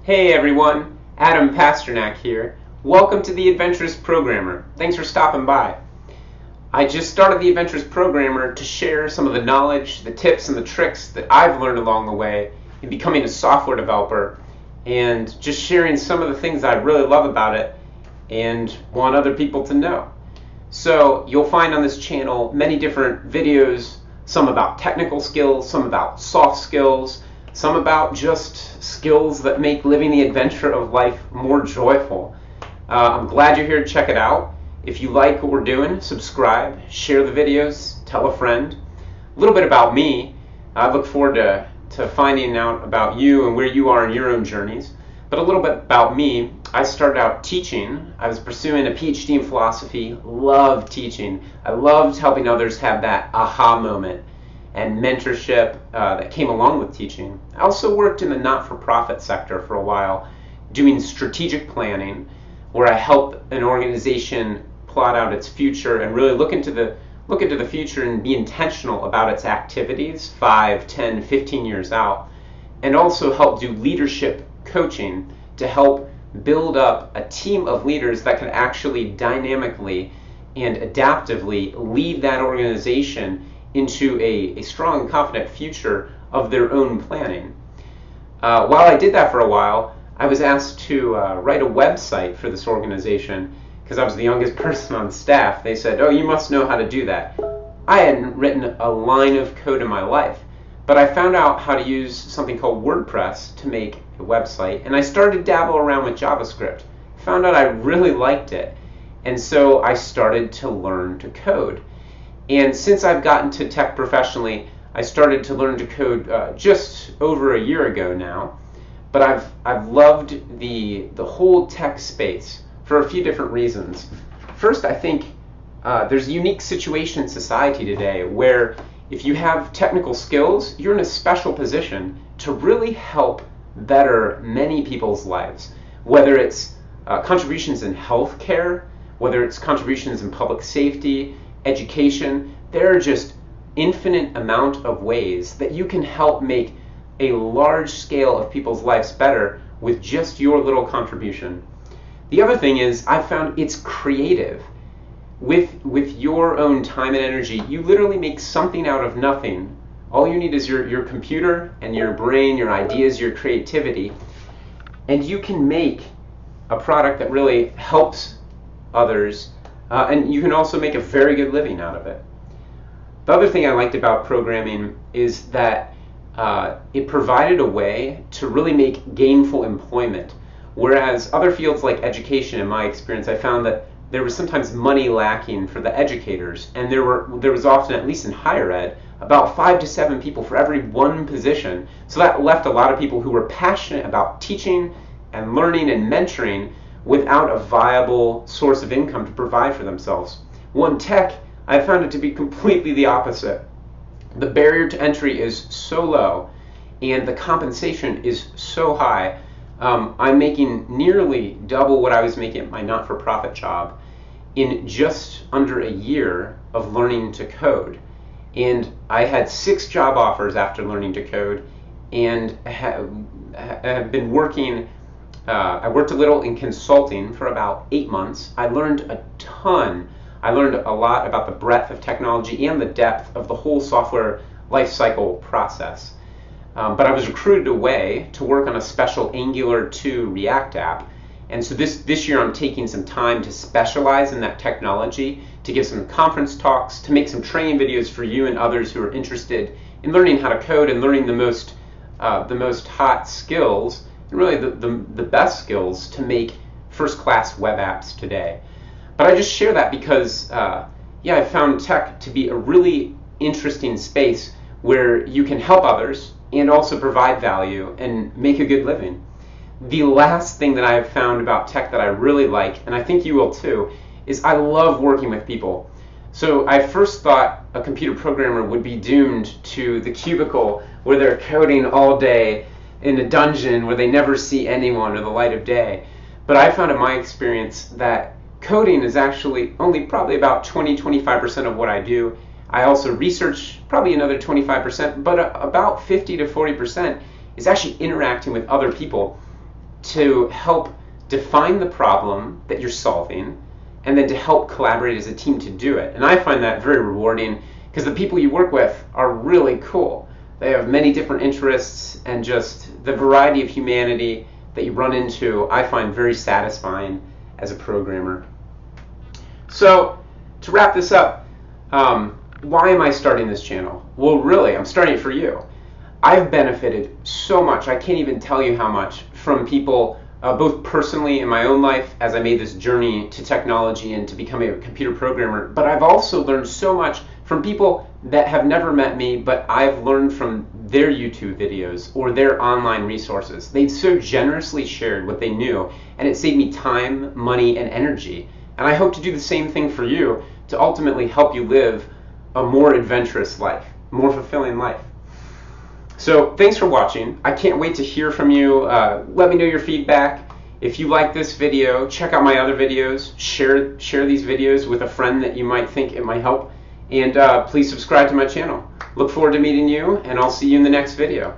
Hey everyone, Adam Pasternak here. Welcome to the Adventurous Programmer. Thanks for stopping by. I just started the Adventurous Programmer to share some of the knowledge, the tips, and the tricks that I've learned along the way in becoming a software developer, and just sharing some of the things I really love about it and want other people to know. So you'll find on this channel many different videos, some about technical skills, some about soft skills, some about just skills that make living the adventure of life more joyful. I'm glad you're here to check it out. If you like what we're doing, subscribe, share the videos, tell a friend. A little bit about me. I look forward to finding out about you and where you are in your own journeys. But a little bit about me. I started out teaching. I was pursuing a PhD in philosophy. Loved teaching. I loved helping others have that aha moment and mentorship that came along with teaching. I also worked in the not-for-profit sector for a while, doing strategic planning, where I help an organization plot out its future and really look into the future and be intentional about its activities 5, 10, 15 years out, and also help do leadership coaching to help build up a team of leaders that can actually dynamically and adaptively lead that organization into a strong, confident future of their own planning. While I did that for a while, I was asked to write a website for this organization because I was the youngest person on staff. They said, "Oh, you must know how to do that." I hadn't written a line of code in my life, but I found out how to use something called WordPress to make a website, and I started to dabble around with JavaScript. Found out I really liked it, and so I started to learn to code. And since I've gotten to tech professionally, I started to learn to code just over a year ago now. But I've loved the whole tech space for a few different reasons. First, I think there's a unique situation in society today where if you have technical skills, you're in a special position to really help better many people's lives. Whether it's contributions in healthcare, whether it's contributions in public safety, education, there are just infinite amount of ways that you can help make a large scale of people's lives better with just your little contribution. The other thing is I found it's creative. With your own time and energy, you literally make something out of nothing. All you need is your computer and your brain, your ideas, your creativity, and you can make a product that really helps others. And you can also make a very good living out of it. The other thing I liked about programming is that it provided a way to really make gainful employment. Whereas other fields like education, in my experience, I found that there was sometimes money lacking for the educators, and there was often, at least in higher ed, about 5 to 7 people for every one position. So that left a lot of people who were passionate about teaching and learning and mentoring without a viable source of income to provide for themselves. Well, in tech, I found it to be completely the opposite. The barrier to entry is so low, and the compensation is so high. I'm making nearly double what I was making at my not-for-profit job in just under a year of learning to code. And I had 6 job offers after learning to code, and have been working. I worked a little in consulting for about 8 months. I learned a ton. I learned a lot about the breadth of technology and the depth of the whole software lifecycle process. But I was recruited away to work on a special Angular 2 React app. And so this year I'm taking some time to specialize in that technology, to give some conference talks, to make some training videos for you and others who are interested in learning how to code and learning the most hot skills, and really the best skills to make first-class web apps today. But I just share that because, I found tech to be a really interesting space where you can help others and also provide value and make a good living. The last thing that I have found about tech that I really like, and I think you will too, is I love working with people. So I first thought a computer programmer would be doomed to the cubicle where they're coding all day in a dungeon where they never see anyone or the light of day. But I found in my experience that coding is actually only probably about 20-25% of what I do. I also research probably another 25%, but about 50 to 40% is actually interacting with other people. to help define the problem that you're solving, and then to help collaborate as a team to do it. And I find that very rewarding because the people you work with are really cool. They have many different interests, and just the variety of humanity that you run into I find very satisfying as a programmer. So to wrap this up, why am I starting this channel? Well, really, I'm starting it for you. I've benefited so much, I can't even tell you how much, from people both personally in my own life as I made this journey to technology and to becoming a computer programmer, but I've also learned so much from people that have never met me, but I've learned from their YouTube videos or their online resources. They've so generously shared what they knew, and it saved me time, money, and energy. And I hope to do the same thing for you to ultimately help you live a more adventurous life, more fulfilling life. So thanks for watching. I can't wait to hear from you. Let me know your feedback. If you like this video, check out my other videos. Share these videos with a friend that you might think it might help. And please subscribe to my channel. Look forward to meeting you, and I'll see you in the next video.